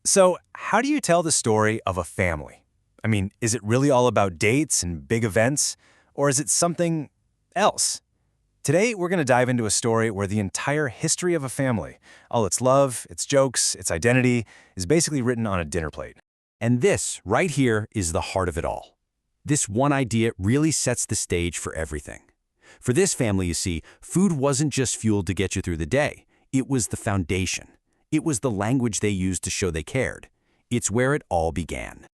So, how do you tell the story of a family? I mean, is it really all about dates and big events, or is it something else? Today, we're going to dive into a story where the entire history of a family, all its love, its jokes, its identity, is basically written on a dinner plate. And this, right here, is the heart of it all. This one idea really sets the stage for everything. For this family, you see, food wasn't just fuel to get you through the day. It was the foundation. It was the language they used to show they cared. It's where it all began.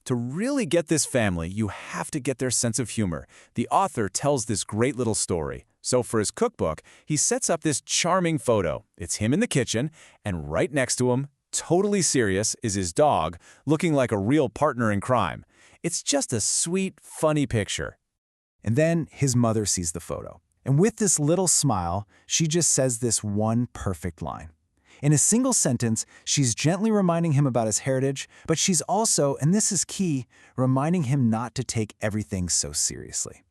To really get this family, you have to get their sense of humor. The author tells this great little story. So for his cookbook, he sets up this charming photo. It's him in the kitchen, and right next to him, totally serious, is his dog, looking like a real partner in crime. It's just a sweet, funny picture. And then his mother sees the photo. And with this little smile, she just says this one perfect line. In a single sentence, she's gently reminding him about his heritage, but she's also, and this is key, reminding him not to take everything so seriously.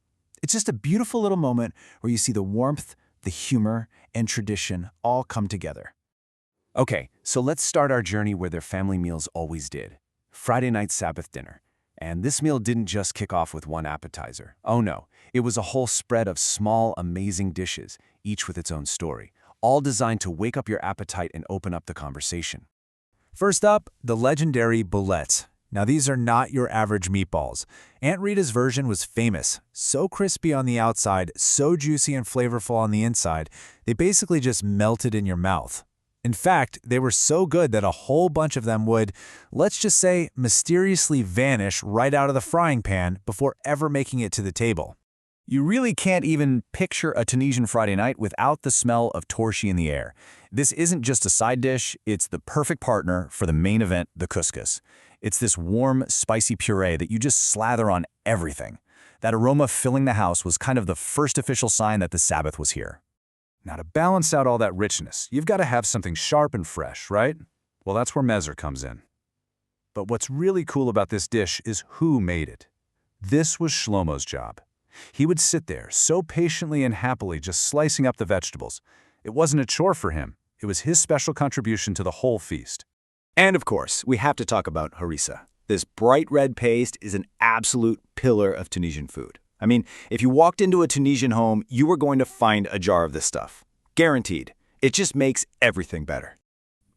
It's just a beautiful little moment where you see the warmth, the humor, and tradition all come together. Okay, so let's start our journey where their family meals always did. Friday night Sabbath dinner. And this meal didn't just kick off with one appetizer. Oh no, it was a whole spread of small, amazing dishes, each with its own story, all designed to wake up your appetite and open up the conversation. First up, the legendary boulettes. Now these are not your average meatballs. Aunt Rita's version was famous. So crispy on the outside, so juicy and flavorful on the inside, they basically just melted in your mouth. In fact, they were so good that a whole bunch of them would, let's just say, mysteriously vanish right out of the frying pan before ever making it to the table. You really can't even picture a Tunisian Friday night without the smell of torshi in the air. This isn't just a side dish, it's the perfect partner for the main event, the couscous. It's this warm, spicy puree that you just slather on everything. That aroma filling the house was kind of the first official sign that the Sabbath was here. Now to balance out all that richness, you've got to have something sharp and fresh, right? Well, that's where Mezer comes in. But what's really cool about this dish is who made it. This was Shlomo's job. He would sit there so patiently and happily just slicing up the vegetables. It wasn't a chore for him. It was his special contribution to the whole feast. And of course, we have to talk about harissa. This bright red paste is an absolute pillar of Tunisian food. I mean, if you walked into a Tunisian home, you were going to find a jar of this stuff. Guaranteed. It just makes everything better.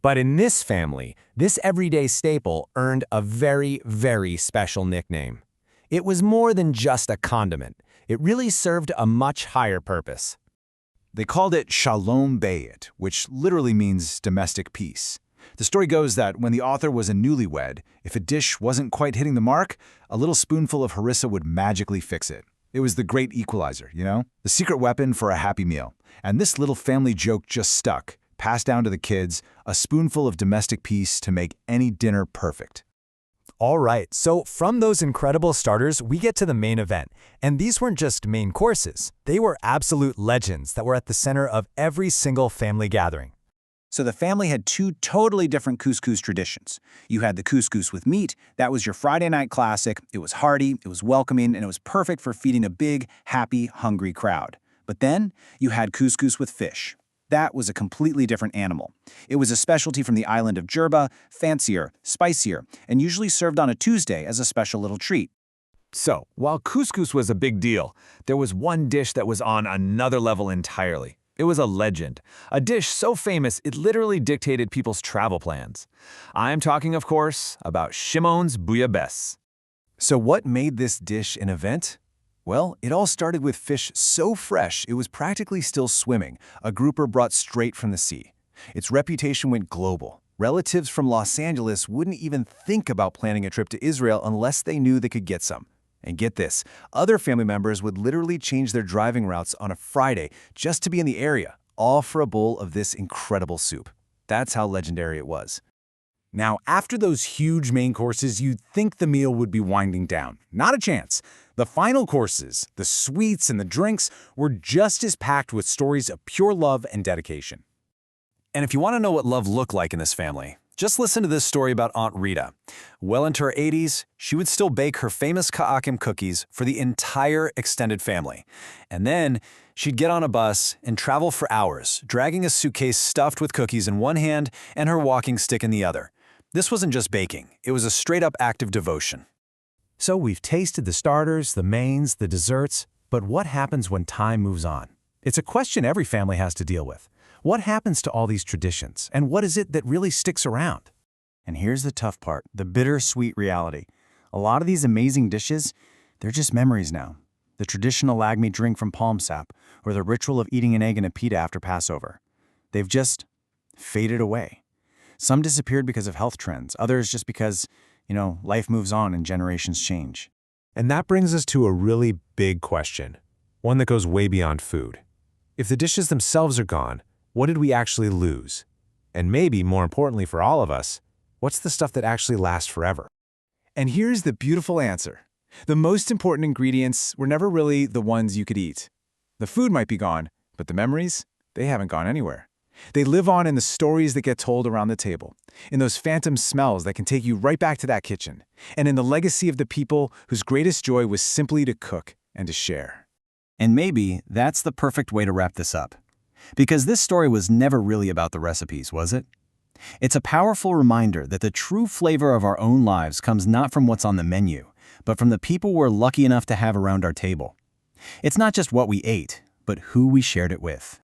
But in this family, this everyday staple earned a very, very special nickname. It was more than just a condiment. It really served a much higher purpose. They called it Shalom Bayit, which literally means domestic peace. The story goes that when the author was a newlywed, if a dish wasn't quite hitting the mark, a little spoonful of harissa would magically fix it. It was the great equalizer, you know? The secret weapon for a happy meal. And this little family joke just stuck, passed down to the kids, a spoonful of domestic peace to make any dinner perfect. All right, so from those incredible starters, we get to the main event. And these weren't just main courses. They were absolute legends that were at the center of every single family gathering. So the family had two totally different couscous traditions. You had the couscous with meat. That was your Friday night classic. It was hearty, it was welcoming, and it was perfect for feeding a big, happy, hungry crowd. But then you had couscous with fish. That was a completely different animal. It was a specialty from the island of Jerba, fancier, spicier, and usually served on a Tuesday as a special little treat. So, while couscous was a big deal, there was one dish that was on another level entirely. It was a legend, a dish so famous it literally dictated people's travel plans. I'm talking, of course, about Shimon's bouillabaisse. So what made this dish an event? Well, it all started with fish so fresh it was practically still swimming, a grouper brought straight from the sea. Its reputation went global. Relatives from Los Angeles wouldn't even think about planning a trip to Israel unless they knew they could get some. And get this, other family members would literally change their driving routes on a Friday just to be in the area, all for a bowl of this incredible soup. That's how legendary it was. Now, after those huge main courses, you'd think the meal would be winding down. Not a chance. The final courses, the sweets and the drinks, were just as packed with stories of pure love and dedication. And if you want to know what love looked like in this family, just listen to this story about Aunt Rita. Well into her 80s, she would still bake her famous ka'akim cookies for the entire extended family. And then she'd get on a bus and travel for hours, dragging a suitcase stuffed with cookies in one hand and her walking stick in the other. This wasn't just baking, it was a straight-up act of devotion. So we've tasted the starters, the mains, the desserts, but what happens when time moves on? It's a question every family has to deal with. What happens to all these traditions, and what is it that really sticks around? And here's the tough part, the bittersweet reality. A lot of these amazing dishes, they're just memories now. The traditional lagmi drink from palm sap, or the ritual of eating an egg in a pita after Passover. They've just faded away. Some disappeared because of health trends, others just because, life moves on and generations change. And that brings us to a really big question, one that goes way beyond food. If the dishes themselves are gone, what did we actually lose? And maybe, more importantly for all of us, what's the stuff that actually lasts forever? And here's the beautiful answer. The most important ingredients were never really the ones you could eat. The food might be gone, but the memories, they haven't gone anywhere. They live on in the stories that get told around the table, in those phantom smells that can take you right back to that kitchen, and in the legacy of the people whose greatest joy was simply to cook and to share. And maybe that's the perfect way to wrap this up. Because this story was never really about the recipes, was it? It's a powerful reminder that the true flavor of our own lives comes not from what's on the menu, but from the people we're lucky enough to have around our table. It's not just what we ate, but who we shared it with.